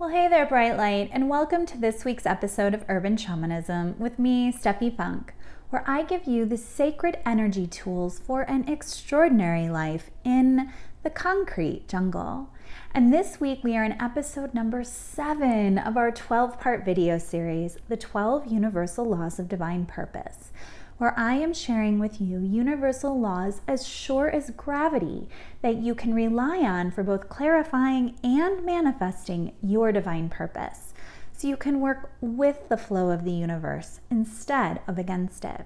Well, hey there, Bright Light, and welcome to this week's episode of Urban Shamanism with me, Steffi Funk, where I give you the sacred energy tools for an extraordinary life in the concrete jungle. And this week we are in episode number 7 of our 12-part video series, The 12 Universal Laws of Divine Purpose, where I am sharing with you universal laws as sure as gravity that you can rely on for both clarifying and manifesting your divine purpose, so you can work with the flow of the universe instead of against it.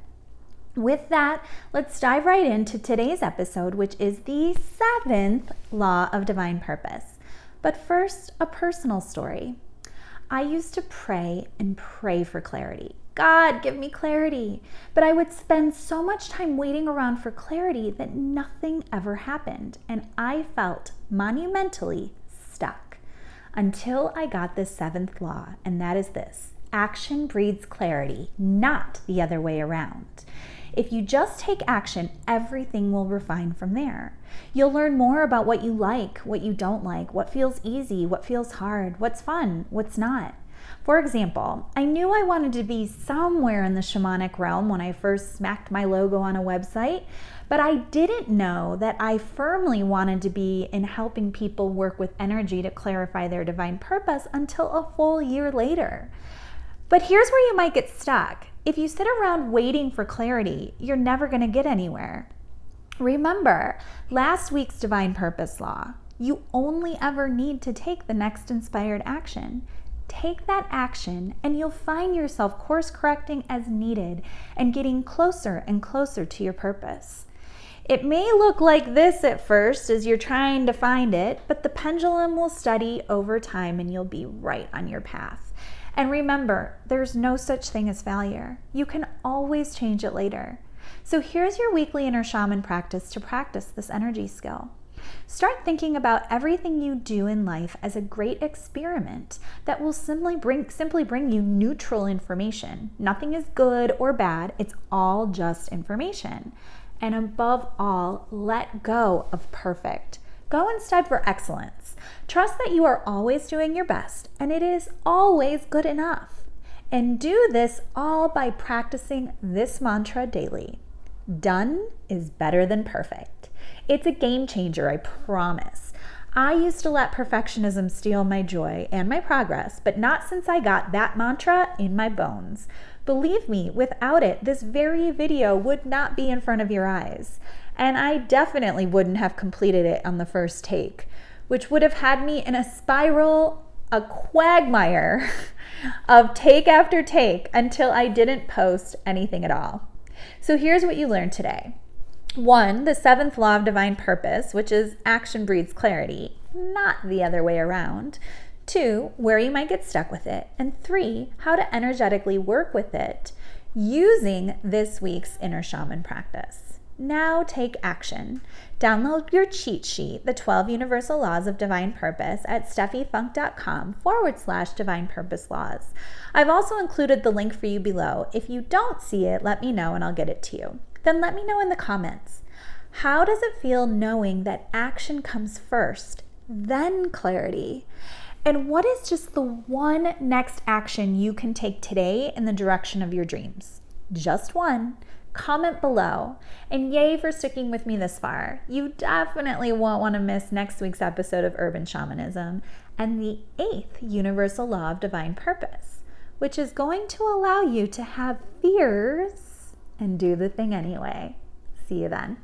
With that, let's dive right into today's episode, which is the 7th law of divine purpose. But first, a personal story. I used to pray and pray for clarity. God, give me clarity. But I would spend so much time waiting around for clarity that nothing ever happened, and I felt monumentally stuck until I got the 7th law, and that is this: action breeds clarity, not the other way around. If you just take action, everything will refine from there. You'll learn more about what you like, what you don't like, what feels easy, what feels hard, what's fun, what's not. For example, I knew I wanted to be somewhere in the shamanic realm when I first smacked my logo on a website, but I didn't know that I firmly wanted to be in helping people work with energy to clarify their divine purpose until a full year later. But here's where you might get stuck. If you sit around waiting for clarity, you're never going to get anywhere. Remember last week's divine purpose law. You only ever need to take the next inspired action. Take that action and you'll find yourself course correcting as needed and getting closer and closer to your purpose. It may look like this at first as you're trying to find it, but the pendulum will steady over time and you'll be right on your path. And remember, there's no such thing as failure. You can always change it later. So here's your weekly inner shaman practice to practice this energy skill. Start thinking about everything you do in life as a great experiment that will simply bring you neutral information. Nothing is good or bad. It's all just information. And above all, let go of perfect. Go instead for excellence. Trust that you are always doing your best and it is always good enough. And do this all by practicing this mantra daily. Done is better than perfect. It's a game changer, I promise. I used to let perfectionism steal my joy and my progress, but not since I got that mantra in my bones. Believe me, without it, this very video would not be in front of your eyes. And I definitely wouldn't have completed it on the first take, which would have had me in a spiral, a quagmire of take after take until I didn't post anything at all. So here's what you learned today. 1, the 7th law of divine purpose, which is action breeds clarity, not the other way around. 2, where you might get stuck with it. And 3, how to energetically work with it using this week's inner shaman practice. Now take action. Download your cheat sheet, The 12 Universal Laws of Divine Purpose, at steffifunk.com/divine purpose laws. I've also included the link for you below. If you don't see it, let me know and I'll get it to you. Then let me know in the comments. How does it feel knowing that action comes first, then clarity? And what is just the one next action you can take today in the direction of your dreams? Just one. Comment below. And yay for sticking with me this far. You definitely won't want to miss next week's episode of Urban Shamanism and the 8th Universal Law of Divine Purpose, which is going to allow you to have fears and do the thing anyway. See you then.